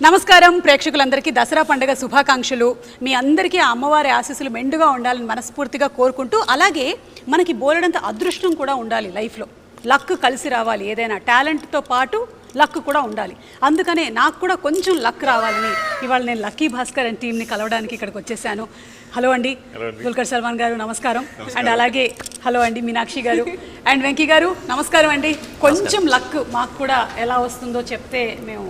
నమస్కారం ప్రేక్షకులందరికీ దసరా పండుగ శుభాకాంక్షలు. మీ అందరికీ ఆ అమ్మవారి ఆశీస్సులు మెండుగా ఉండాలని మనస్ఫూర్తిగా కోరుకుంటూ, అలాగే మనకి బోలెడంత అదృష్టం కూడా ఉండాలి లైఫ్లో. లక్ కలిసి రావాలి, ఏదైనా టాలెంట్తో పాటు లక్ కూడా ఉండాలి. అందుకనే నాకు కూడా కొంచెం లక్ రావాలని ఇవాళ నేను లక్కీ భాస్కర్ అండ్ టీంని కలవడానికి ఇక్కడికి వచ్చేసాను. హలో అండి దుల్కర్ సల్మాన్ గారు, నమస్కారం. అండ్ అలాగే హలో అండి మీనాక్షి గారు అండ్ వెంకీ గారు, నమస్కారం అండి. కొంచెం లక్ మాకు కూడా ఎలా వస్తుందో చెప్తే మేము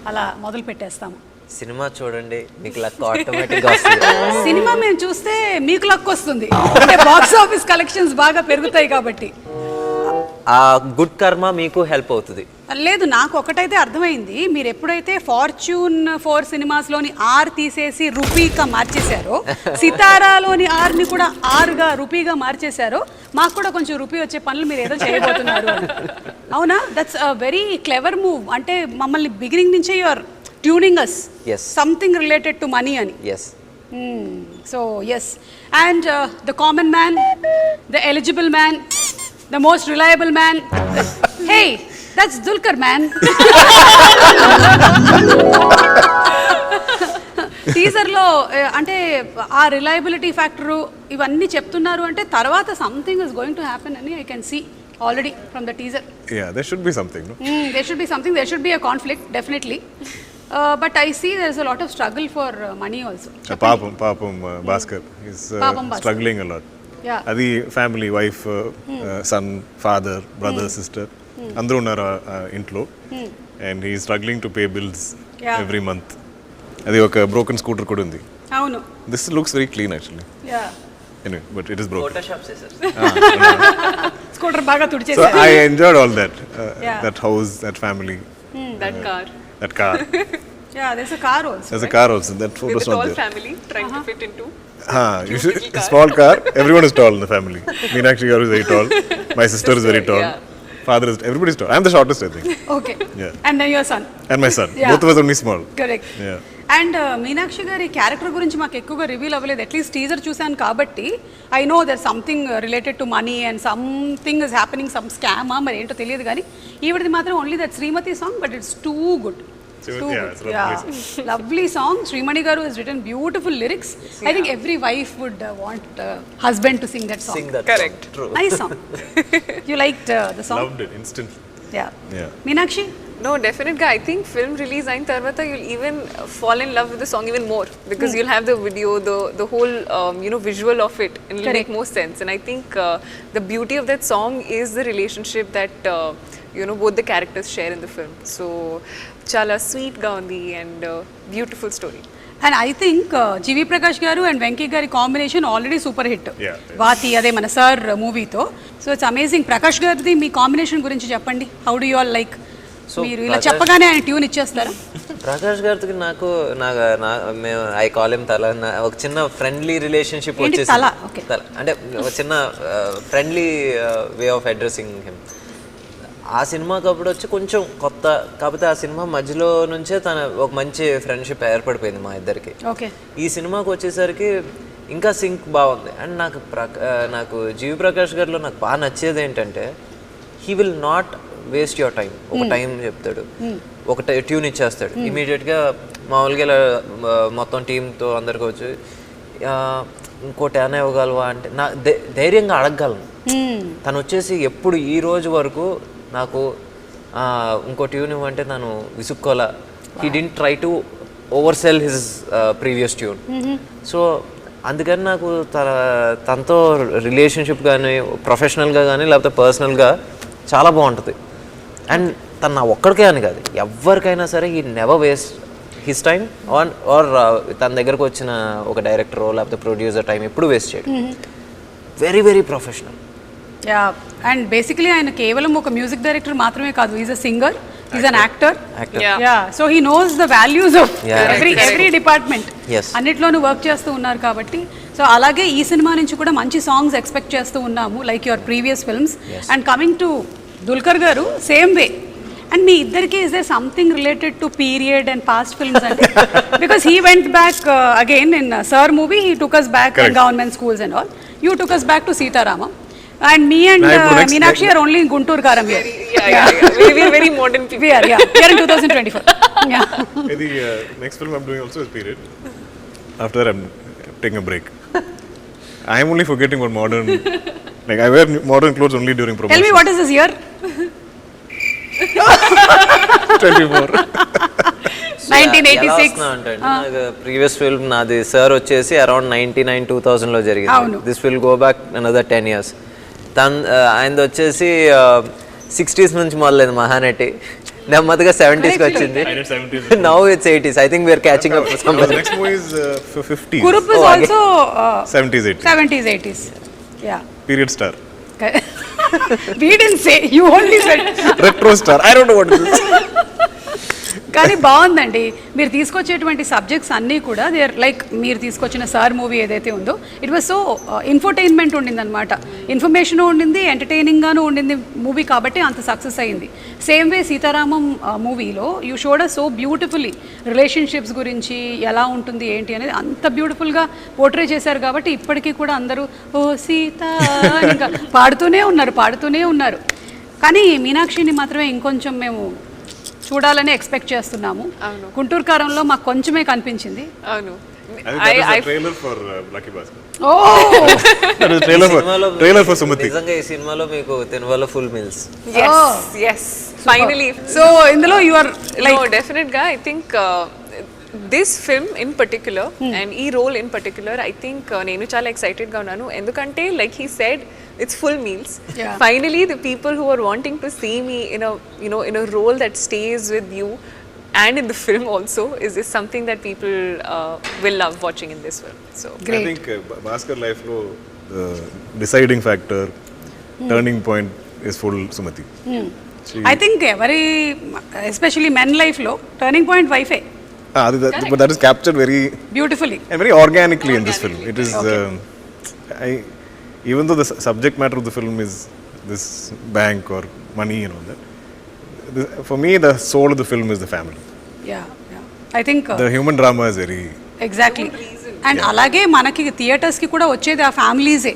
అలా మొదలు పెట్టేస్తాము. సినిమా చూడండి, మీకు లక్ ఆటోమేటిక్గా వస్తుంది. సినిమా మేము చూస్తే మీకు లక్ వస్తుంది, అంటే బాక్స్ ఆఫీస్ కలెక్షన్స్ బాగా పెరుగుతాయి కాబట్టి. ఆ గుడ్ కర్మ మీకు హెల్ప్ అవుతుంది. లేదు, నాకు ఒకటైతే అర్థమైంది, మీరు ఎప్పుడైతే ఫార్చ్యూన్ 4 సినిమాస్లోని ఆర్ తీసేసి రూపీగా మార్చేశారో, సితారాలోని ఆర్ని కూడా ఆర్గా రూపీగా మార్చేశారో, మాకు కూడా కొంచెం రూపీ వచ్చే పనులు మీరు ఏదో చేయబోతున్నారు. అవునా? That's a very clever move. అంటే మమ్మల్ని బిగినింగ్ నుంచే you're tuning us something related to money అని. So yes, and the common man, the eligible man, the most reliable man. Hey, that's Dulquer, man. టీజర్లో అంటే ఆ రిలయబిలిటీ ఫ్యాక్టరు ఇవన్నీ చెప్తున్నారు అంటే తర్వాత something is going to happen అని I can see already from the teaser. Yeah, there should be something, no? There should be something. There should be a conflict, definitely. But I see there's a lot of struggle for money also. Papam Baskar is struggling a lot. అది family, wife, son, father, brother, sister అందరూ ఉన్నారు ఇంట్లో. And he struggling to pay bills every month. అది ఒక broken scooter కూడా ఉంది. అవును, this looks very clean actually. Anyway, but it is broken. Photoshop చేశారు. స్కూటర్ బాగా తుడిచేశారు. So I enjoyed all that. That house, that family. That car. That car. Yeah, there's a car also. There's a car also. That photo's not there. With a tall family trying to fit into. Small car. Everyone is tall in the family. Meenakshi Chaudhary is very tall. My sister is very tall. Father is, everybody is tall. I'm the shortest, I think. Okay. And then your son. And my son. Both of us only small. Correct. And Meenakshi గారి character గురించి మాకు ఎక్కువగా reveal అవ్వలేదు. At least teaser చూశాను కాబట్టి I know there something related to money and something is happening, some స్కామా మరి ఏంటో తెలియదు. కానీ ఈవిడది మాత్రం only that Srimathi song, but it's too good. Lovely song. Srimani garu has written beautiful lyrics. I think every wife would want husband to sing that song. Sing that. Correct. Song. True. Nice song. You liked the song? Loved it instantly. Yeah. Meenakshi? No, definitely. I think film release ayin tarvata you'll even fall in love with the song even more, because you'll have the video, the whole visual of it, and it'll make more sense. And I think the beauty of that song is the relationship that both the characters share in the film. So chala sweet ga undi and beautiful story. And I think జీవి ప్రకాష్ గారు and Venky గారి combination already super hit. వాతి, అదే మన sir మూవీతో. So it's amazing. Prakash గారిది మీ combination గురించి చెప్పండి. How do you all like? మీరు ఇలా చెప్పగానే ఆయన ట్యూన్ ఇచ్చేస్తారా? ప్రకాష్ గారికి నాకు మేము ఐ కాల్ హిమ్ తల, ఒక చిన్న ఫ్రెండ్లీ రిలేషన్షిప్ వచ్చేసి, అంటే ఒక చిన్న friendly way of addressing him. ఆ సినిమాకి అప్పుడు వచ్చి కొంచెం కొత్త, కాకపోతే ఆ సినిమా మధ్యలో నుంచే తన ఒక మంచి ఫ్రెండ్షిప్ ఏర్పడిపోయింది మా ఇద్దరికి. ఈ సినిమాకి వచ్చేసరికి ఇంకా సింక్ బాగుంది. అండ్ నాకు జీవి ప్రకాష్ గారిలో నాకు బాగా నచ్చేది ఏంటంటే, he will not waste your time. ఒక టైం చెప్తాడు, ఒక ట్యూన్ ఇచ్చేస్తాడు ఇమీడియట్గా. మామూలుగా ఇలా మొత్తం టీంతో అందరికి వచ్చి ఇంకోటి ఏమైనా ఇవ్వగలవా అంటే నా ధైర్యంగా అడగగలను. తను వచ్చేసి ఎప్పుడు ఈ రోజు వరకు నాకు ఇంకో ట్యూన్ ఇవ్వంటే తను విసుక్కోలా. He didn't try to oversell his previous tune. So అందుకని నాకు తనతో రిలేషన్షిప్ కానీ, ప్రొఫెషనల్గా కానీ లేకపోతే పర్సనల్గా చాలా బాగుంటుంది. అండ్ తను నా ఒక్కడికే అని కాదు, ఎవరికైనా సరే he never waste his time or తన దగ్గరకు వచ్చిన ఒక డైరెక్టర్ లేకపోతే ప్రొడ్యూసర్ టైం ఎప్పుడు వేస్ట్ చేయడు. Very very professional. And basically ఆయన కేవలం ఒక మ్యూజిక్ డైరెక్టర్ మాత్రమే కాదు, is a singer, is an actor. So he knows the values of every department. అన్నిట్లోనూ వర్క్ చేస్తూ ఉన్నారు కాబట్టి. సో అలాగే ఈ సినిమా నుంచి కూడా మంచి సాంగ్స్ ఎక్స్పెక్ట్ చేస్తూ ఉన్నాము, like your previous films. And coming to Dulquer garu, same way. And మీ ఇద్దరికి is there something related to period and past films అంటే? Because he went back again in Sir movie, he took us back in government schools and all. You took us back to Sitaramam. And me and Meenakshi are only in Guntur Karam here. We are very modern people. We are in 2024. The next film I'm doing also is period. After I'm taking a break. I'm only forgetting what modern. Like I wear modern clothes only during promotion. Tell me what is this year? 24. 1986. Previous film నాది sir వచ్చేసి around 99-2000 జరిగింది. This will go back another 10 years. ఆయనది వచ్చేసి 60s నుంచి మొదలైంది మహానటి, నెమ్మదిగా 70s వచ్చింది. Now it's 80s. I think we're catching up. Next movie is 50s. Kurup is also 70s, 80s. Yeah. Period star. We didn't say, you only said. Retro star. I don't know what it is. కానీ బాగుందండి. మీరు తీసుకొచ్చేటువంటి subjects అన్నీ కూడా they are like, మీరు తీసుకొచ్చిన sir movie ఏదైతే ఉందో ఇట్ వాజ్ సో ఇన్ఫర్టైన్మెంట్ ఉండింది అనమాట. ఇన్ఫర్మేషన్ ఉండింది, ఎంటర్టైనింగ్గాను ఉండింది మూవీ, కాబట్టి అంత సక్సెస్ అయింది. సేమ్ వే సీతారామం మూవీలో you showed us so beautifully relationships గురించి ఎలా ఉంటుంది ఏంటి అనేది అంత బ్యూటిఫుల్గా పోర్ట్రే చేశారు. కాబట్టి ఇప్పటికీ కూడా అందరూ ఓ సీత ఇంకా పాడుతూనే ఉన్నారు. కానీ మీనాక్షిని మాత్రమే ఇంకొంచెం మేము చూడాలని ఎక్స్పెక్ట్ చేస్తున్నాము. గుంటూరు కారంలో మాకు కొంచెమే కనిపించింది. అవును. Trailer for Lucky Bhaskar. ఓ ట్రైలర్ ఫర్ సుమతి. నిజంగా ఈ సినిమాలో మీకు తెనువల full meals. Yes. Finally. So ఇందులో you are like, No, definite గా I think this film in particular and ఈ role in particular I think నేను చాలా excited గా ఉన్నాను. ఎందుకంటే like he said, it's full meals. Yeah. Finally, the people who are wanting to see me in a, you know, in a role that stays with you and in the film also is something that people will love watching in this film. So great. I think Baskar life lo deciding factor, turning point is full Sumati. I think every, especially men life lo turning point wife A. But that is captured very Beautifully and very organically in this film. It is even though the subject matter of the film is this bank or money and all that, for me the soul of the film is the family. Yeah. I think the human drama is very exactly. And అలాగే మనకి theatres కి కూడా వచ్చేది ఆ ఫ్యామిలీసే.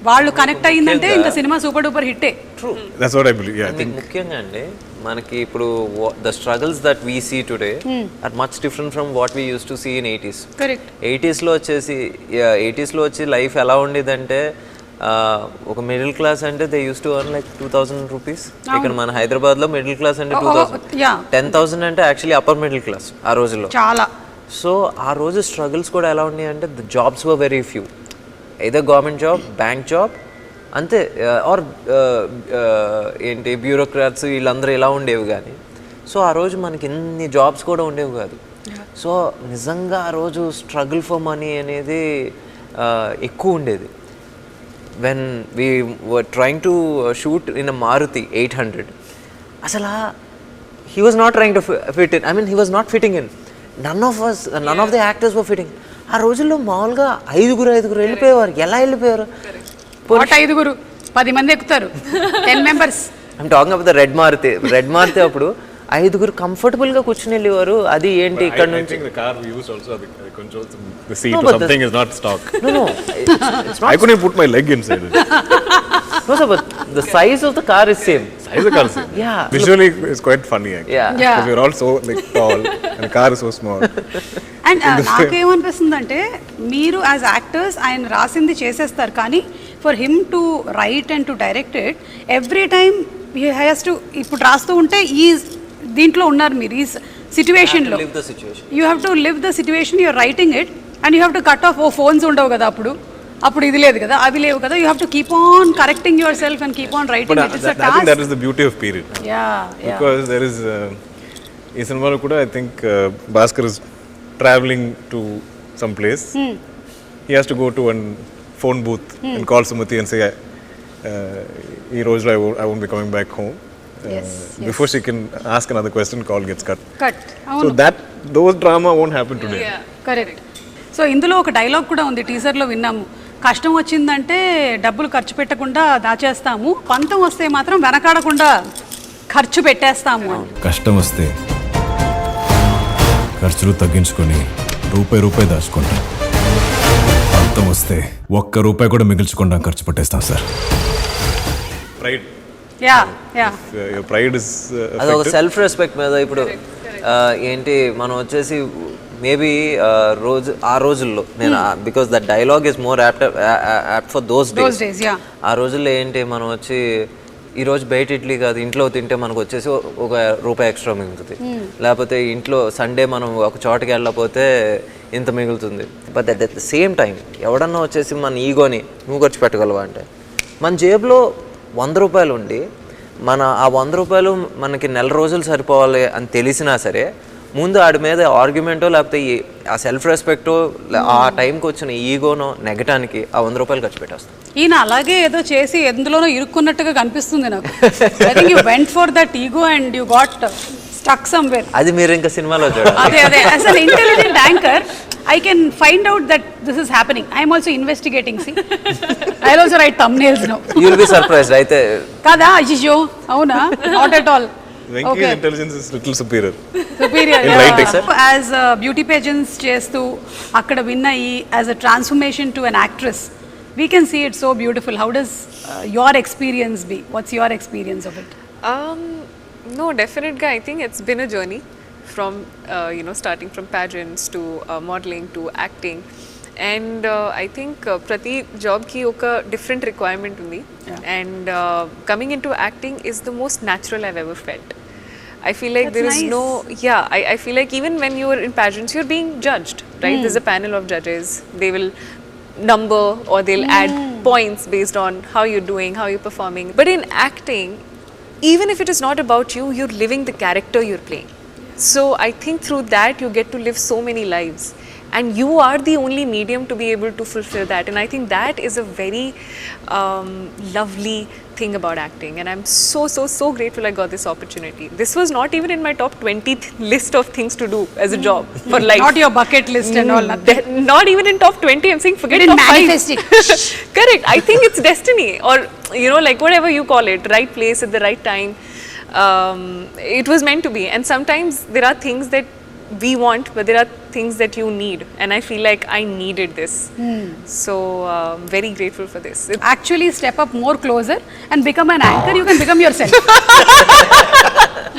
వాళ్ళు connect అయ్యిందంటే ఇంకా cinema super duper హిట్టే. True. That's what I believe. Yeah, I think ముఖ్యంగా అండి మనకి ఇప్పుడు the struggles that we see today are much different from what we used to see in 80s. Correct. 80s లో వచ్చి life ఎలా ఉండేదంటే ఒక మిడిల్ క్లాస్ అంటే they use to earn like 2000 rupees. ఇక్కడ మన హైదరాబాద్లో మిడిల్ క్లాస్ అంటే 2000, 10,000 అంటే యాక్చువల్లీ అప్పర్ మిడిల్ క్లాస్ ఆ రోజుల్లో చాలా. సో ఆ రోజు స్ట్రగుల్స్ కూడా ఎలా ఉన్నాయి అంటే the jobs were very few, either government job, bank job అంతే, ఆర్ ఏంటి బ్యూరోక్రాట్స్ వీళ్ళందరూ ఇలా ఉండేవి. కానీ సో ఆ రోజు మనకి ఇన్ని జాబ్స్ కూడా ఉండేవి కాదు. సో నిజంగా ఆ రోజు స్ట్రగుల్ ఫర్ మనీ అనేది ఎక్కువ ఉండేది. When we were trying to shoot in a Maruti 800, అసలు he was not trying to fit in, I mean he was not fitting in. None of the actors were fitting. ఆ రోజుల్లో మామూలుగా ఐదుగురు వెళ్ళిపోయేవారు. ఎలా వెళ్ళిపోయారు? 10 మంది ఎక్కుతారు, 10 members. I'm talking about the red Maruti అప్పుడు 5 కంఫర్టబుల్ గా కూర్చుని వెళ్ళేవారు. అది ఏంటి ఇక్కడ నుంచి the seat or something is not stock. No, it's not. I couldn't put my leg inside it. No sir, but the size of the car is same. Size of the car is same. Yeah. Visually it's quite funny actually. Yeah. Because we're all so like tall and the car is so small. And నాకేమనిపిస్తుందంటే మీరు as actors ఆయన రాసింది చేసేస్తారు, కానీ for him to write and to direct it every time he has to, ఇప్పుడు రాస్తూ ఉంటే ఈ దీంట్లో ఉన్నారు మీరు, ఈ సిచ్యువేషన్లో you have to live the situation, you're writing it and you have to cut off. Phones ఉండవు కదా అప్పుడు ఇది లేదు కదా, అవి లేవు కదా, you have to keep on correcting yourself and keep on writing it. It's a task. I think that is the beauty of period. Yeah. Because there is ఈ సినిమాలో కూడా I think Baskar is traveling to some place. He has to go to one phone booth and call Sumati and say ee roju I won't be coming back home. Before she can ask another question, call gets cut. So those drama won't happen today. Yeah. Correct. So ఇందులో ఒక dialogue కూడా ఉంది, టీజర్లో విన్నాము. కష్టం వచ్చిందంటే డబ్బులు ఖర్చు పెట్టకుండా దాచేస్తాము, పంతం వస్తే మాత్రం వెనకాడకుండా ఖర్చు పెట్టేస్తాము అని. కష్టం వస్తే ఖర్చులు తగ్గించుకొని రూపాయి దాచుకుంటాం, పంతం వస్తే ₹1 కూడా మిగిల్చకుండా ఖర్చు పెట్టేస్తాం sir. Pride. Yeah. Your pride is అది ఒక సెల్ఫ్ రెస్పెక్ట్ మీద. ఇప్పుడు ఏంటి మనం వచ్చేసి మేబీ ఆ రోజుల్లో నేను because the dialogue is more apt for those days. ఆ రోజుల్లో ఏంటి మనం వచ్చి ఈరోజు బయట ఇడ్లీ కాదు ఇంట్లో తింటే మనకు వచ్చేసి ₹1 ఎక్స్ట్రా మిగులుతుంది, లేకపోతే ఇంట్లో సండే మనం ఒక చోటకి వెళ్ళకపోతే ఇంత మిగులుతుంది. But at the same time ఎవడన్నా వచ్చేసి మన ఈగోని నువ్వు ఖర్చు పెట్టగలవా అంటే మన జేబులో ₹100 ఉండి ఆ ₹100 మనకి నెల రోజులు సరిపోవాలి అని తెలిసినా సరే ముందు ఆడి మీద ఆర్గ్యుమెంటో లేకపోతే ఆ సెల్ఫ్ రెస్పెక్టో ఆ టైంకి వచ్చిన ఈగోనో నెగటానికి ఆ ₹100 ఖర్చు పెట్టేస్తాం. ఈయన అలాగే ఏదో చేసి ఎందులోనో ఇరుక్కున్నట్టుగా కనిపిస్తుంది నాకు. I think you went for that ego and you got stuck somewhere. అది మీరు ఇంకా సినిమాలో చూడండి. అదే as an intelligent anchor I can find out that this is happening. I am also investigating. See, I will also write thumbnails now. You will be surprised, right? Kada, Ajisho, avuna, not at all. Venky's intelligence is little superior. Superior in writing, sir. As beauty pageants chestu akkada win ayyi as a transformation to an actress, we can see it so beautiful. How does your experience be? What's your experience of it? No, definitely. I think it's been a journey. From starting from pageants to modeling to acting, and I think prati job ki oka different requirement undi, and coming into acting is the most natural I've ever felt. I feel like there is no I feel like even when you're in pageants you're being judged, right? There's a panel of judges, they will number or they'll add points based on how you're doing, how you're performing. But in acting, even if it is not about you, you're living the character you're playing. So I think through that you get to live so many lives, and you are the only medium to be able to fulfill that. And I think that is a very lovely thing about acting, and I'm so grateful I got this opportunity. This was not even in my top 20 list of things to do as a job for life. Not your bucket list and all. Not even in top 20. I'm saying forget top 5. Manifest it. Correct. I think it's destiny, or like whatever you call it, right place at the right time. It was meant to be, and sometimes there are things that we want, but there are things that you need, and I feel like I needed this. So very grateful for this. Actually step up more closer and become an anchor. You can become yourself.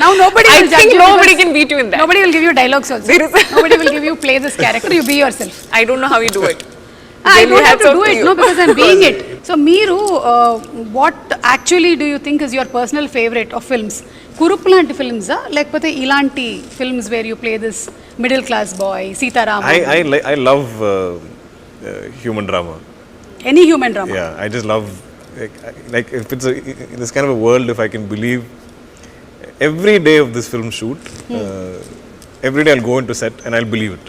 Now nobody will judge you. Nobody can beat you in that. Nobody will give you dialogues also. Nobody will give you play this character. You be yourself. I don't know how you do it. I don't have to do it, no, because I'm being it. So Meeru, what actually do you think is your personal favorite of films? Kurup lanti films, lekapothe ilanti films where you play this middle class boy, Sitaram? I love human drama. Any human drama? Yeah, I just love like if it's in this kind of a world, if I can believe every day of this film shoot, every day I'll go into set and I'll believe it.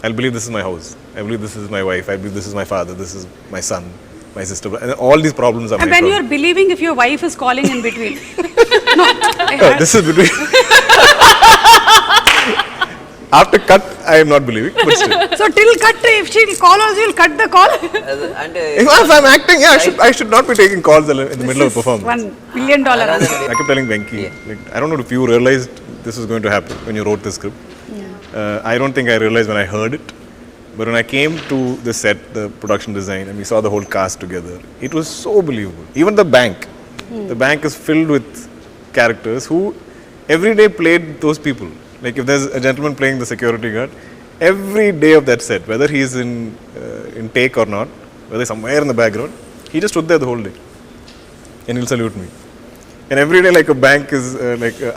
I'll believe this is my house. I believe this is my wife. I believe this is my father. This is my son, my sister. And all these problems are. And when you're believing, if your wife is calling in between, no, this is between. After cut, I am not believing, but still. So till cut, if she'll call also, you'll cut the call. If I'm acting, I should not be taking calls in the middle of a performance. $1 million. I kept telling Venky, like, I don't know if you realized this was going to happen when you wrote the script. I don't think I realized when I heard it, but when I came to the set, the production design, and we saw the whole cast together, it was so believable. Even the bank is filled with characters who every day played those people. Like if there's a gentleman playing the security guard, every day of that set, whether he's in take or not, whether somewhere in the background, he just stood there the whole day, and he'll salute me. And every day, like a bank is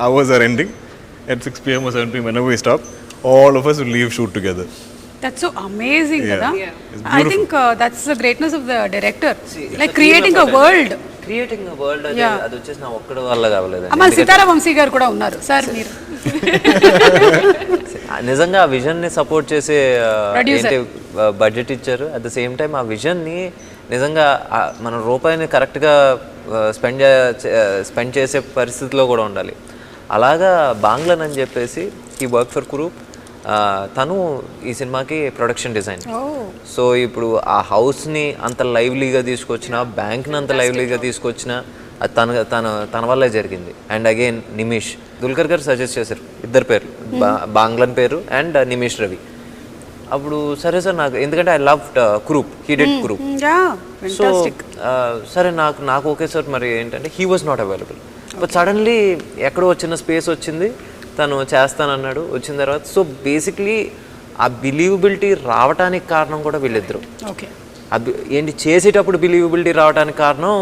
hours are ending at 6 p.m. or 7 p.m. whenever we stop, all of us will leave shoot together. That's so amazing, Kada. Yeah. I think that's the greatness of the director. Like creating a world. Creating a world, అది వచ్చేసి నా ఒక్కడి వల్ల కావలేదు. అమ్మ సీతారా వంశీ గారు కూడా ఉన్నారు sir మీరు. నిజంగా ఆ విజన్ని సపోర్ట్ చేసే బడ్జెట్ ఇచ్చారు. అట్ ద సేమ్ టైం ఆ విజన్ని నిజంగా మన రూపాయిని కరెక్ట్గా స్పెండ్ చేసే పరిస్థితిలో కూడా ఉండాలి. అలాగా బాంగ్లన్ అని చెప్పేసి హీ వర్క్ ఫర్ కురూప్. తను ఈ సినిమాకి ప్రొడక్షన్ డిజైన్. సో ఇప్పుడు ఆ హౌస్ని అంత లైవ్లీగా తీసుకొచ్చిన, బ్యాంక్ని అంత లైవ్లీగా తీసుకొచ్చిన అది తన వల్లే జరిగింది. అండ్ అగైన్ నిమిష్, దుల్కర్ గారు సజెస్ట్ చేశారు ఇద్దరు పేర్లు, బాంగ్లన్ పేరు అండ్ నిమిష్ రవి. అప్పుడు సరే సార్ నాకు, ఎందుకంటే I love Kurup, he did Kurup. So సరే నాకు ఓకే సార్. మరి ఏంటంటే he was not available, but suddenly ఎక్కడో చిన్న స్పేస్ వచ్చింది. తను చేస్తానన్నాడు. వచ్చిన తర్వాత సో బేసిక్లీ ఆ బిలీవబిలిటీ రావడానికి కారణం కూడా వీళ్ళిద్దరు. ఏంటి చేసేటప్పుడు బిలీవబిలిటీ రావడానికి కారణం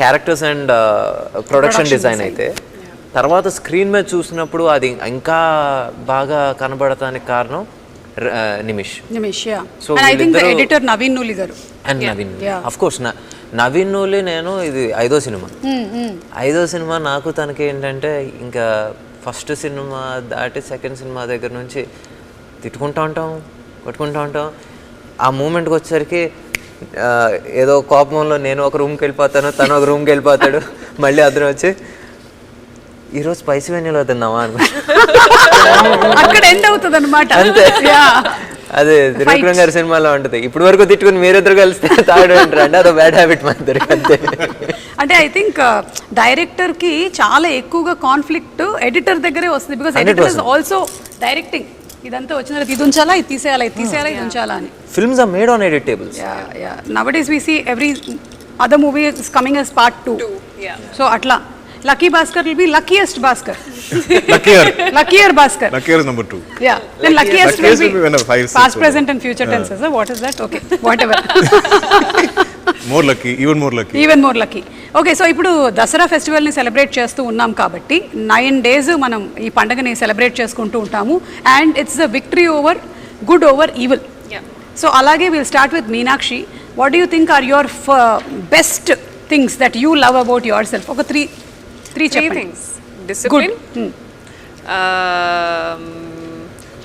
క్యారెక్టర్స్ అండ్ ప్రొడక్షన్ డిజైన్ అయితే, తర్వాత స్క్రీన్ మీద చూసినప్పుడు అది ఇంకా బాగా కనబడటానికి కారణం నిమిష్. సో ఎడిటర్ నవీన్ నూలి గారు and Naveen of course Naveen Nooli. నేను ఇది 5వ సినిమా నాకు తనకి ఏంటంటే ఇంకా ఫస్ట్ సినిమా దాటి సెకండ్ సినిమా దగ్గర నుంచి తిట్టుకుంటూ ఉంటాం, కొట్టుకుంటూ ఉంటాం. ఆ మూమెంట్కి వచ్చేసరికి ఏదో కోపంలో నేను ఒక రూమ్కి వెళ్ళిపోతాను, తను ఒక రూమ్కి వెళ్ళిపోతాడు, మళ్ళీ అతను వచ్చి ఈరోజు స్పైసీ వెన్నెలో తిందామా అక్కడ ఎండ్ అవుతుంది అనమాట. అంతే, అదే త్రివిక్రమ్ గారి సినిమాలో ఉంటుంది. ఇప్పుడు వరకు తిట్టుకుని మీరిద్దరు కలిస్తే తాడు అంటారు అంటే అదో బ్యాడ్ హ్యాబిట్ మా ఇద్దరికి. అంతే. అంటే ఐ థింక్ డైరెక్టర్ కి చాలా ఎక్కువగా కాన్ఫ్లిక్ట్ ఎడిటర్ దగ్గరే వస్తుంది. Because editor is also directing. ఇదంతా వచ్చిన తర్వాత ఇది ఉంచాలా, ఇది తీసేయాలా, ఇది తీసేయాలా, ఇది ఉంచాలా అని. Films are made on edit tables. Nowadays we see every other movie is coming as part 2. So atla lucky Baskar will be luckiest Baskar. luckier Baskar. Luckier is number 2. Yeah, then luckiest will be when 5 past present and future tenses. What is that? Okay, whatever. more lucky, even more lucky. Okay, so ఇప్పుడు Dasara ఫెస్టివల్ని celebrate చేస్తూ ఉన్నాం కాబట్టి 9 days మనం ఈ పండుగని celebrate చేసుకుంటూ ఉంటాము. And it's the victory over good over evil. So అలాగే will start with Meenakshi. What do you think are your best things that you love about yourself? ఒక three things. Discipline,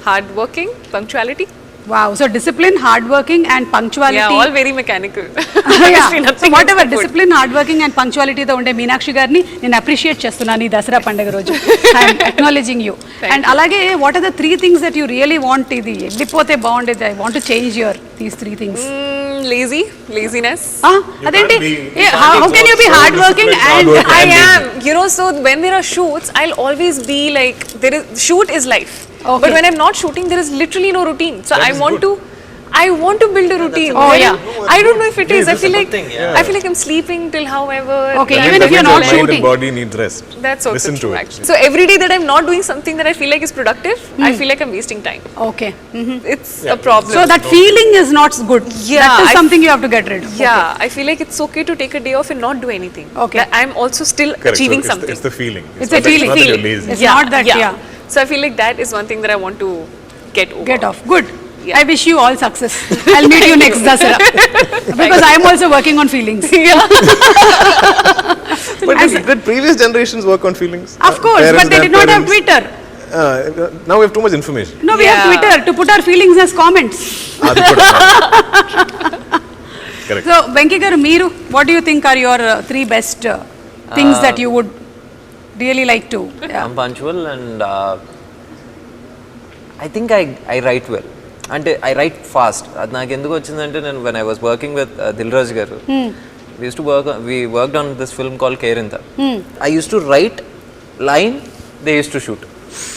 hard working, punctuality. Wow, so discipline, hard working and punctuality. Yeah, all very mechanical. So whatever, discipline, hard working and punctuality తో ఉండే మీనాక్షి గారిని నేను appreciate చేస్తున్నాను ఈ దసరా పండుగ రోజు. I'm acknowledging you. And అలాగే what are the 3 things that you really want? ఇది వెళ్ళిపోతే బాగుండేది, I want to change your these 3 things. Laziness. అదేంటి? How can you be hard working and I am, you know, so when there are shoots I'll always be like, shoot is life. Okay. But when I'm not shooting, there is literally no routine. So I want to build a routine. I don't know if it is. I feel like I'm sleeping till however. Okay, even if you're not shooting, body needs rest. That's also Listen true, to it. actually. So every day that I'm not doing something that I feel like is productive, I feel like I'm wasting time. Okay. It's a problem. So that feeling is not good. Yeah, that is something you have to get rid of. Yeah, I feel like it's okay to take a day off and not do anything. Okay. That I'm also still Correct. achieving So something. it's the feeling. It's a feeling. Not that you're lazy. It's not that. Yeah. So I feel like that is one thing that I want to get over. Get off. Good. Yeah. I wish you all success. I'll meet you next Dasara. Because I am also working on feelings. But did previous generations work on feelings? Of course, but they did not have Twitter. Now we have too much information. No, we have Twitter to put our feelings as comments. Correct. So, Venky garu, meeru, what do you think are your 3 best things that you would really like to? I'm punctual and I think I write well. అంటే I write fast. అది నాకు ఎందుకు వచ్చిందంటే నేను when I was working with Dilraj గారు, we worked on this film called Kerinta. I used to write line, they used to shoot.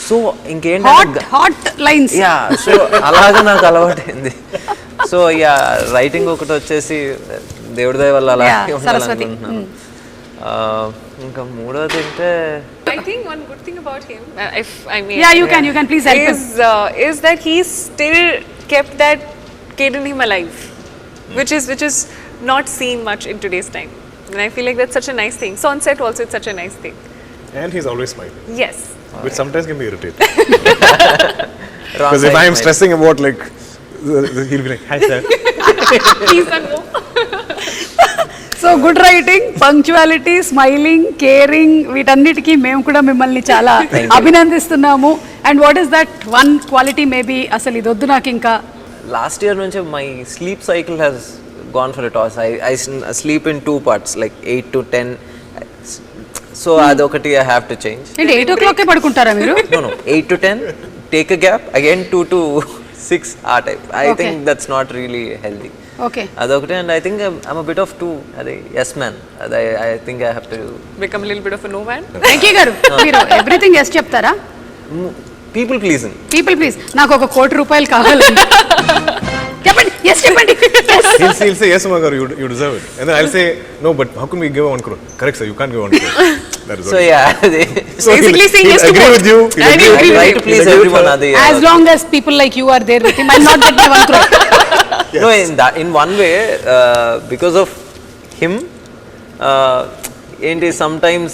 So ఇంకేంటంటే hot lines. Yeah, so అలాగా నాకు అలవాటైంది. సో యా, రైటింగ్ ఒకటి వచ్చేసి దేవుడి దయ వల్ల అలా ఉండాలనుకుంటున్నాను. ఇంకా మూడోది అంటే I think one good thing about him, if I may, you can please help is that he still kept that kid in him alive, which is not seen much in today's time, and I feel like that's such a nice thing. So on set also it's such a nice thing. And he's always smiling. Yes. Which sometimes can be irritating. Because if I am stressing about like, he'll be like, hi sir. Please don't go. So good writing, punctuality, smiling, caring, వీటన్నిటికీ మేము కూడా మిమ్మల్ని చాలా అభినందిస్తున్నాము. And what is that one quality maybe అసలు ఇది వద్దు నాకు ఇంకా? లాస్ట్ ఇయర్ నుంచి my sleep cycle has gone for a toss. I sleep in 2 parts, like 8 to 10. So అదొకటి ఐ హ్యావ్ టు చేంజ్. అంటే 8 o'clock పడుకుంటారా మీరు? No, 8 to 10, take a gap, again 2 to 6 ఆ type. I think that's not really healthy. Okay, అదొకటి. And I think I'm a bit of 2, అదే yes man. అదే I think I have to become a little bit of a no man. Venky garu, మీరు everything yes చెప్తారా? People pleasing. నాకు 1 కోటి రూపాయలు కావాలి. చెప్పండి yes చెప్పండి yes. He'll say, yes, Umar, you deserve it. And then I'll say, no, but how can we give 1 crore? Correct, sir, you can't give 1 crore. That is So what yeah, Basically saying yes to agree both. with you. He'll I agree with agree you. try to please He'll agree with everyone. her. As long as people like you are there with him, I'll not get my 1 crore. No, in one way, because of him, ఏంటి sometimes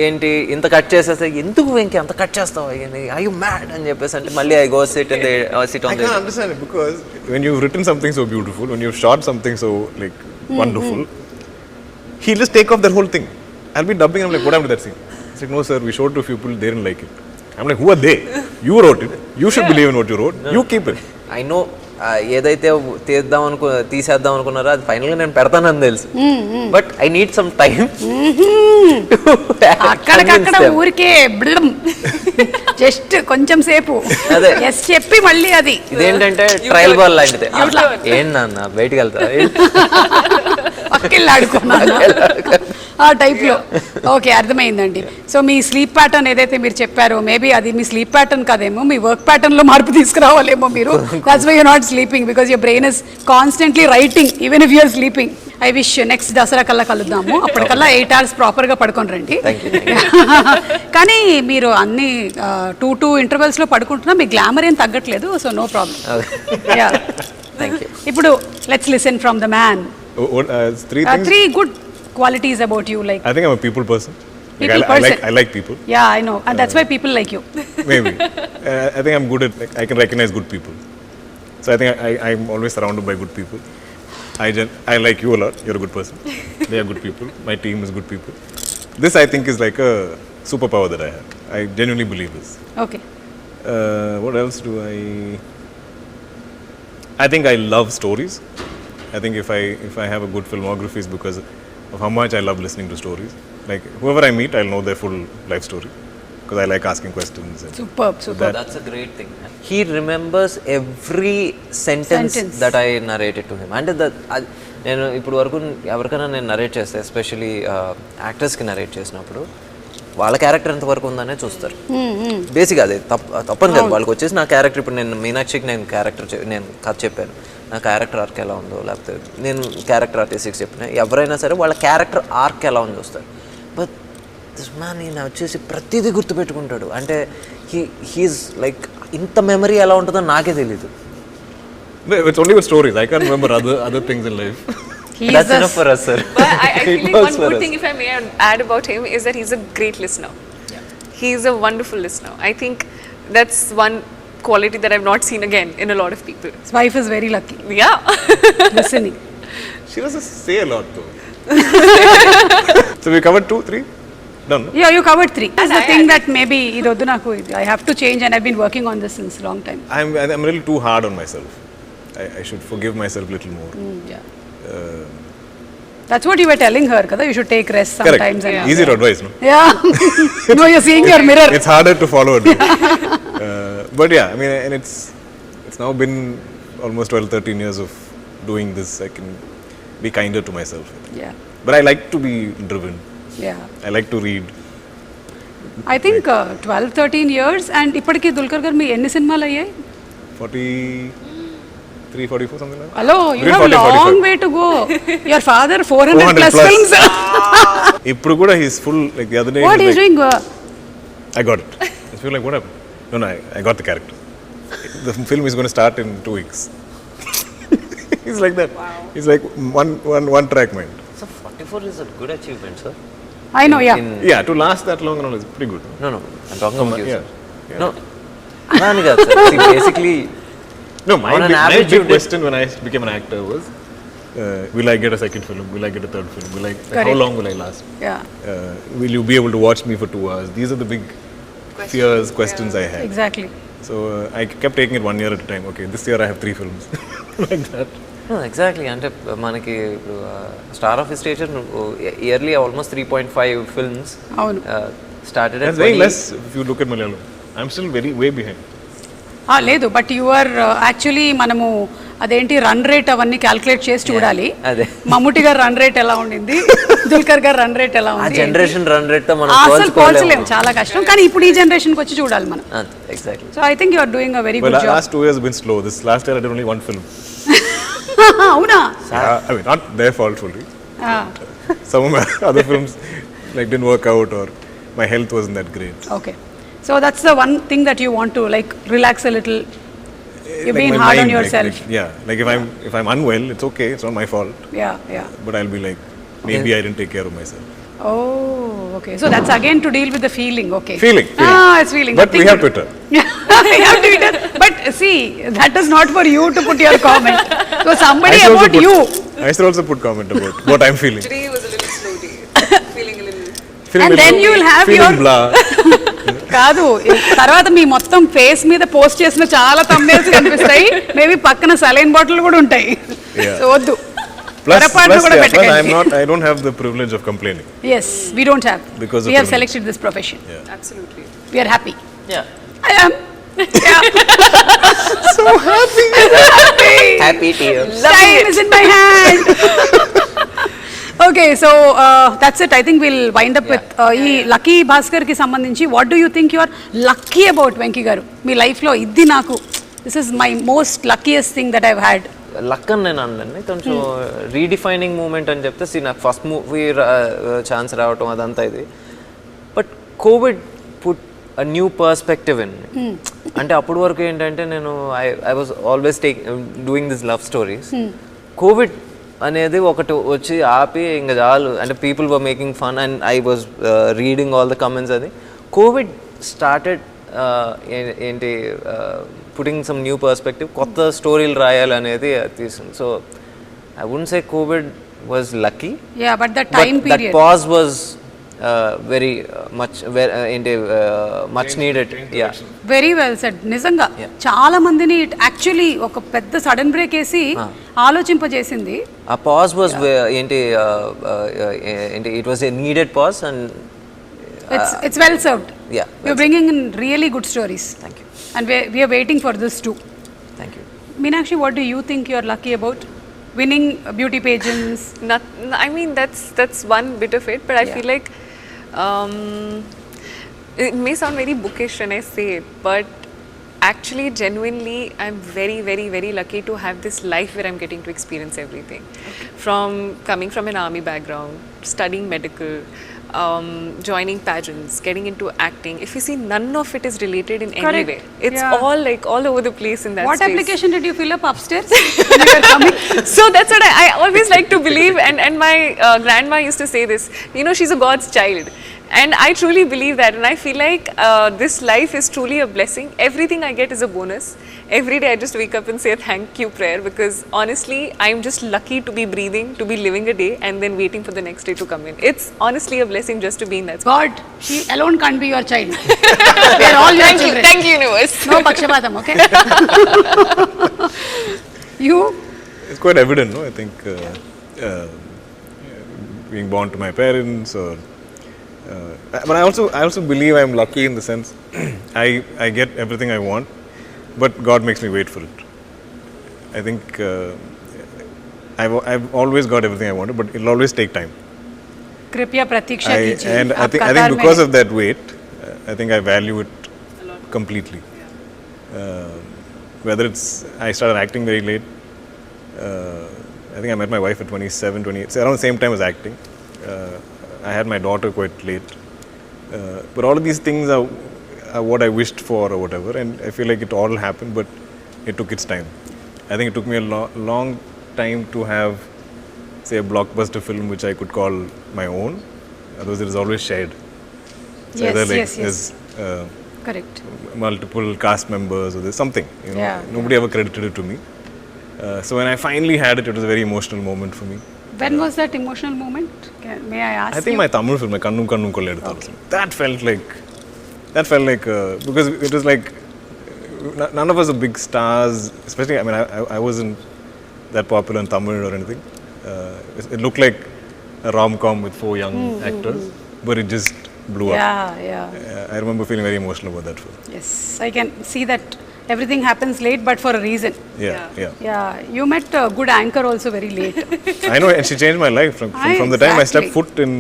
ఏంటి ఇంత cut చేసేస్తే ఎందుకు వెంకీ అంత cut చేస్తావు I you mad అని చెప్పేసి అంటే మళ్ళీ I go SIT on I can't understand it because when you've written something so beautiful, when you've shot something so like wonderful, he'll just take off that whole thing. I'll be dubbing, I'm like, what happened to that scene? It's like, no sir, we showed to a few people, they didn't like it. I'm like, who are they? You wrote it. You should believe in what you wrote. You keep it. I know ఏదైతే తీసేద్దాం అనుకున్నారో అది ఫైనల్గా నేను పెడతానని తెలుసు but I need some time అక్కడికక్కడ ఊరికే జస్ట్ కొంచెం సేపు అదే. ఎస్ చెప్పి మళ్ళీ అది ఇదేంటంటే ట్రయల్ బాల్ లాంటిది ఏంటి నాన్న బయటికి వెళ్తా పక్కెళ్ళి ఆడుకున్నాను ఆ టైప్లో. ఓకే, అర్థమైందండి. సో మీ స్లీప్ ప్యాటర్న్ ఏదైతే మీరు చెప్పారో మేబీ అది మీ స్లీప్ ప్యాటర్న్ కాదేమో, మీ వర్క్ ప్యాటర్న్లో మార్పు తీసుకురావాలేమో మీరు. That's why you're not sleeping because your brain is constantly writing even if you're sleeping. I wish next Dussehra కల్లా కలుద్దాము, అప్పటికల్లా 8 hours ప్రాపర్గా పడుకొని రండి. కానీ మీరు అన్ని 2 intervals లో పడుకుంటున్నా మీ గ్లామర్ ఏం తగ్గట్లేదు, సో నో ప్రాబ్లం. ఇప్పుడు let's listen from the man. Three good qualities about you, like I think I'm a people person. People person. I like people. Yeah, I know, and that's why people like you. Maybe. I think I'm good at, like, I can recognize good people. So I think I'm always surrounded by good people. I like you a lot. You're a good person. They are good people. My team is good people. This I think is like a superpower that I have. I genuinely believe this. Okay. What else do I think I love stories. I think if I have a good filmography is because of how much I love listening to stories. Like whoever I meet, I'll know their full life story because I like asking questions. And Superb. That's a great thing. He remembers every sentence that I narrated to him. And నేను ఇప్పుడు వరకు ఎవరికైనా నేను narrate చేస్తే especially యాక్టర్స్కి narrate చేసినప్పుడు వాళ్ళ character ఎంతవరకు ఉందనే చూస్తారు. బేసిక్గా అదే తప్పని కాదు, వాళ్ళకి వచ్చేసి నా క్యారెక్టర్ ఇప్పుడు నేను మీనాక్షికి నేను కథ చెప్పాను, నా క్యారెక్టర్ ఆర్క్ ఎలా ఉందో, లేకపోతే నేను క్యారెక్టర్ ఆర్టిస్టిక్స్ చెప్పిన ఎవరైనా సరే వాళ్ళ క్యారెక్టర్ ఆర్క్ ఎలా ఉందో చూస్తారు. బట్ దిస్ మ్యాన్ ఈయన వచ్చేసి ప్రతిదీ గుర్తుపెట్టుకుంటాడు. అంటే హీఈస్ లైక్ ఇంత మెమరీ ఎలా ఉంటుందో నాకే తెలీదు. It's only with stories. I can't remember other things in life. That's enough for us, sir. But I feel like one good thing, if I may add about him, is that he's a great listener. Yeah. He's a wonderful listener. I think that's one quality that I've not seen again in a lot of people. His wife is very lucky. Yeah. Listening. She doesn't say a lot though. So we covered 2, 3? Done. No? Yeah, you covered 3. That's the thing that maybe idoddu naku I have to change, and I've been working on this since a long time. I'm a little too hard on myself. I should forgive myself a little more. Yeah. That's what you were telling her, kada? You should take rest sometimes. Correct. Easy to advise, no? Yeah. No, you're seeing your mirror. It's harder to follow it. But yeah, I mean, and it's now been almost 12-13 years of doing this. I can be kinder to myself. Yeah. But I like to be driven. Yeah. I like to read. I think 12-13 years, and ఇప్పటికి దుల్కర్ గారు మీ ఎన్ని సినిమాలు అయ్యాయి? 43-44 something like that. Hello, you have a long way to go. Your father 400 plus films. ఇప్పుడు కూడా he's full, like the other day. What is doing? I got it. I feel like what happened? No, I got the character. The film is going to start in 2 weeks. He's like that. Wow. He's like one track mind. So 44 is a good achievement, sir. I know, yeah. Yeah, to last that long, no, it's pretty good. No, I'm talking about you. Yeah. No, అలాని కాదు sir. See, basically, no, my average big question when I became an actor was, will I get a second film? Will I get a third film? How long will I last? Yeah. Will you be able to watch me for 2 hours? These are the big questions I had. Exactly. So I kept taking it 1 year at a time. Okay, this year I have 3 films. Like that. No, exactly. అంటే మనకి star of station yearly almost 3.5 films started. That's very less if you look at Malayalam. I'm still way behind. లేదు, but you are actually మనము అదేంటి run rate అవన్నీ calculate చేసి చూడాలి. మమ్ముటి గారు run rate ఎలా ఉండింది, దుల్కర్ గారు రన్ రేట్ ఎలా ఉంది, జనరేషన్ రన్ రేట్ తో మనం అసలు పోల్చలేము, చాలా కష్టం. కానీ ఇప్పుడు ఈ జనరేషన్ కి వచ్చి చూడాలి మనం. Exactly. So I think you are doing a very good job. Last 2 years have been slow. This last year I did only 1 film. అవునా? I mean, not their fault fully. Some of my other films like didn't work out, or my health wasn't that great. Okay. So that's the one thing that you want to like relax a little. You're Like being my hard on mind, yourself. Like if I'm unwell, it's okay. It's not my fault. Yeah. But I'll be like, maybe I didn't take care of myself. Oh, okay. So that's again to deal with the feeling. Okay. Feeling. It's feeling. But Nothing we have to- Twitter. We have Twitter. But see, that is not for you to put your comment. So somebody I should also about you. I should also put comment about what I'm feeling. Today was a little slow day. Feeling a little. Feeling And then you will have feeling your- blah. కాదు తర్వాత మీ మొత్తం face మీద post చేసిన చాలా thumbnails కనిపిస్తాయి. Maybe పక్కన saline bottle కూడా ఉంటాయి. Yeah. సో వద్దు. Plus, పొరపాటున కూడా plus పెట్టకండి. I don't have the privilege of complaining. Yes, we don't have. Because of we have privilege. selected this profession. Absolutely. We are happy. Yeah. I am. Yeah. So happy. Happy tears. Time is in my hand. Okay, so that's it. I think we'll wind up with ఈ lucky Bhaskar కి సంబంధించి what do you think you are lucky about Venky గారు? మీ life లో ఇది నాకు this is my most luckiest thing that I've had. Luck అని నేను అనలేండి, కొంచెం రీడిఫైనింగ్ మూమెంట్ అని చెప్తే నాకు ఫస్ట్ మూవీ ఛాన్స్ రావటం అదంతా ఇది. But Covid put a new perspective in. అంటే అప్పటి వరకు ఏంటంటే నేను I was always doing this love stories. Covid అనేది ఒకటి వచ్చి ఆపి ఇంకా చాలు అంటే people were making fun and I was reading all the comments. అది కోవిడ్ స్టార్టెడ్ ఏంటి పుటింగ్ సమ్ న్యూ పర్స్పెక్టివ్, కొత్త స్టోరీలు రాయాలనేది తీసుకుంది. So I wouldn't say Covid was lucky. Yeah, but the time that period. Pause was very ఏంటి much needed. Yeah very well said. నిజంగా చాలా మందిని actually ఒక పెద్ద సడన్ బ్రేక్ వేసి ఆలోచింపజేసింది. ఆ పాజ్ వాజ్ ఏంటి it was a needed pause and It's well served. Yeah, You're bringing in really good stories. Thank you. And we are waiting for this too. Thank you. Meenakshi, what do you think you're lucky about? Winning beauty pageants? I mean, that's one bit of it, but I feel like it may sound very bookish when I say it, but actually, genuinely, I'm very, very, very lucky to have this life where I'm getting to experience everything. From coming from an army background, studying medical, joining pageants, getting into acting. If you see, none of it is related in any way. It's all like all over the place in that What space. application did you fill up upstairs when you were coming? So that's what I always like to believe, and my grandma used to say this, you know, she's a God's child, and I truly believe that, and I feel like this life is truly a blessing. Everything I get is a bonus. Every day I just wake up and say a thank you prayer, because honestly I'm just lucky to be breathing, to be living a day and then waiting for the next day to come in. It's honestly a blessing just to be in that space. God, she alone can't be your child. We are all your children. Thank you, universe. No pakshapatam, okay? You? It's quite evident, no? I think being born to my parents, or but I also believe I'm lucky in the sense I get everything I want, but God makes me wait for it. I think I've always got everything I wanted, but it'll always take time. Kripya pratiksha kijiye. And I think because of that wait, I think I value it completely. Whether it's I started acting very late. I think I met my wife at 27, 28, so around the same time as acting. I had my daughter quite late. But all of these things are what I wished for or whatever, and I feel like it all happened, but it took its time. I think it took me a long time to have, say, a blockbuster film which I could call my own. Otherwise, it is always shared. So Yes, either like yes. there's Correct. multiple cast members or there's something, you know. Yeah, Nobody ever credited it to me. So when I finally had it, it was a very emotional moment for me. When was that emotional moment? May I ask I think you? my Tamil film, my Kannum Kannum Kolledutharu, that felt like because it was like none of us are big stars, especially I mean I wasn't that popular in Tamil or anything. It looked like a rom-com with 4 young actors, but it just blew up. Yeah. I remember feeling very emotional about that film. Yes, I can see that everything happens late, but for a reason. Yeah, you met a good anchor also very late. I know, and she changed my life from the time I stepped foot in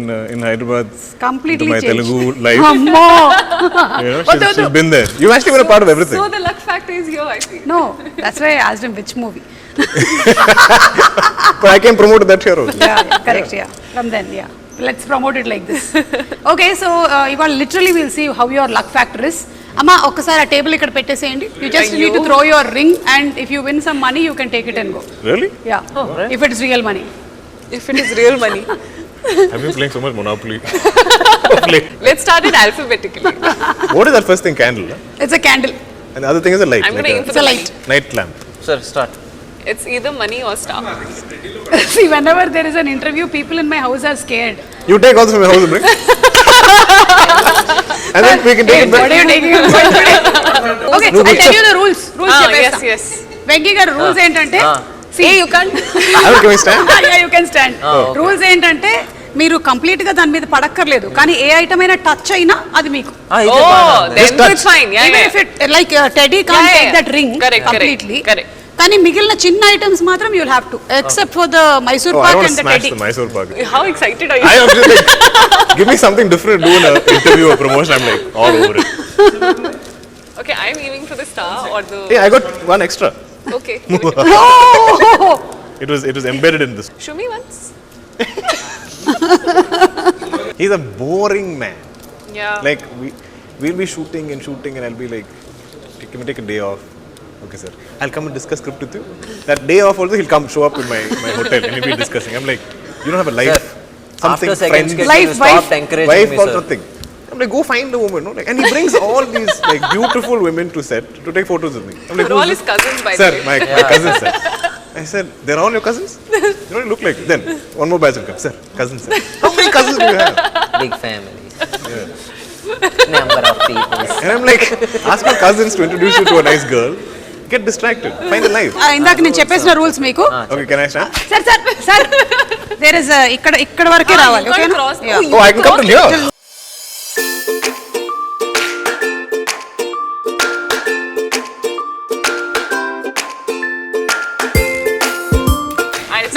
Hyderabad. Completely into my changed. Telugu life. Ammo. You know, she's been there. You've actually been a part of everything. So the luck factor is here, I think. No, that's why I asked him which movie. But I can promote that here also. Yeah, correct. Yeah, from then, yeah. Let's promote it like this. Okay, so ival literally we'll see how your luck factor is. Amma, ఒక్కసారి ఆ table ఇక్కడ పెట్టేసేయండి. You just need to throw your ring, and if you win some money, you can take it and go. Really? Yeah. If it is real money. If it is real money. I've been playing so much Monopoly. Let's start it alphabetically. What is that first thing? Candle? Huh? It's a candle. And the other thing is a light. I'm going to aim for It's a the light. Night lamp. Sir, start. It's either money or star. See, whenever there is an interview, people in my house are scared. You take also from my house and bring. And then we can take it back. What are you taking it back today? Okay, I'll tell you the rules. Rules Yes, yes. Venky garu rules ఏంటంటే see you can't. Can we stand? Yeah, you can stand. Rules ఏంటంటే మీరు complete గా దాని మీద పడక్కర్లేదు, కానీ ఏ item అయినా touch అయినా అది మీకు. Then it's fine. Yeah, Even if it like Teddy can't take that ring completely. Correct. కానీ మిగిలిన చిన్న ఐటమ్స్ మాత్రం you'll have to, except for the Mysore I Pak want and to the smash Teddy. the Mysore Pak. How excited are you? I am just like, give me something different to do in an interview or promotion. I'm like all over it. Okay, I'm aiming for the star or the. Hey, I got one extra. Okay. Oh! It was embedded in this. Show me once. He's a boring man. Yeah. Like we'll be shooting, and I'll be like, can we take a day off? Okay, sir. I'll come and discuss script with you. That day off also, he'll come show up in my hotel and we'll be discussing. I'm like, you don't have a life, Sir, something, after second friends, sketch, Life, you stopped encouraging wife me, or sir. nothing. I'm like, go find a woman, no? Like, and he brings all these like beautiful women to set to take photos with me. I'm like, They're all who's his this? cousins, by Sir, the way. my cousins, sir. I said, they're all your cousins? You don't look like it. Then one more batch will come. Sir, cousins, sir. How many cousins do you have? Big family. Number of people. And I'm like, ask my cousins to introduce you to a nice girl. Get distracted. Find a life. ఇందాక నేను చెప్పేసిన rules మీకు. Okay, can I stand? Sir there is ఇక్కడ వరకే రావాలి. You can't cross. Yeah. Oh, I can come to here.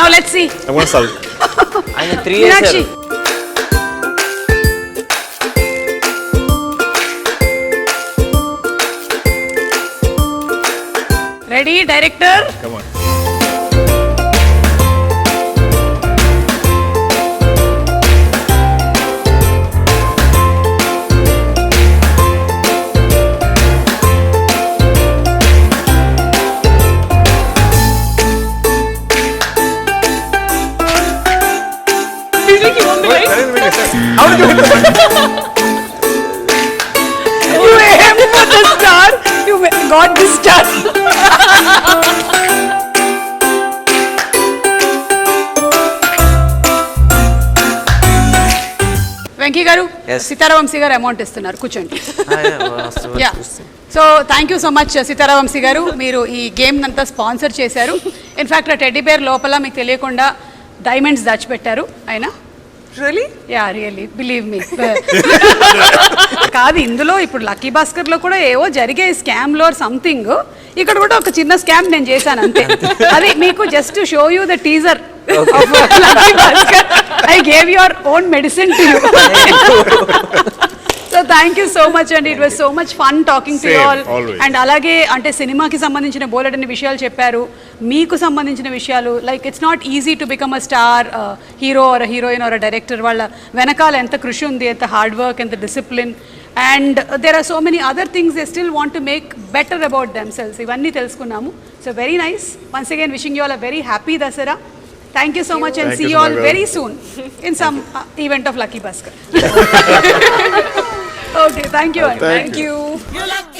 Now let's see. I want to sulk. I know 3 years, Meenakshi. sir. Ready, director? Come on. How did you hit the button? You aimed for the star. You got the star. Venky గారు, Yes. సీతారావంశీ గారు amount ఇస్తున్నారు, కూర్చోండి. Yeah. So thank you so much Sitaravamsi గారు, మీరు ఈ game అంతా sponsor చేశారు. In fact ఆ టెడ్డీ బేర్ లోపల మీకు తెలియకుండా డైమండ్స్ దాచిపెట్టారు ఆయన. Really? Yeah really, believe me. కాదు, ఇందులో ఇప్పుడు లక్కీ భాస్కర్లో కూడా ఏవో జరిగే స్కామ్లో సంథింగ్, ఇక్కడ కూడా ఒక చిన్న స్కామ్ నేను చేశాను అంతే. అది మీకు just show you the teaser of Lucky Bhaskar. I gave your own medicine to you. So thank you so much అండి, it was so much fun talking to you all. And అలాగే అంటే సినిమాకి సంబంధించిన బోలెడన్ని విషయాలు చెప్పారు, మీకు సంబంధించిన విషయాలు. Like it's not easy to become a star hero or heroine or director. వాళ్ళ వెనకాల ఎంత కృషి ఉంది, ఎంత హార్డ్ వర్క్, ఎంత discipline, and there are so many other things they still want to make better about themselves. ఇవన్నీ తెలుసుకున్నాము. So very nice. Once again wishing you all a very happy Dussehra. Thank you so much and see you all very soon in some event of Lucky Baskhar. Okay, thank you. Thank you. You.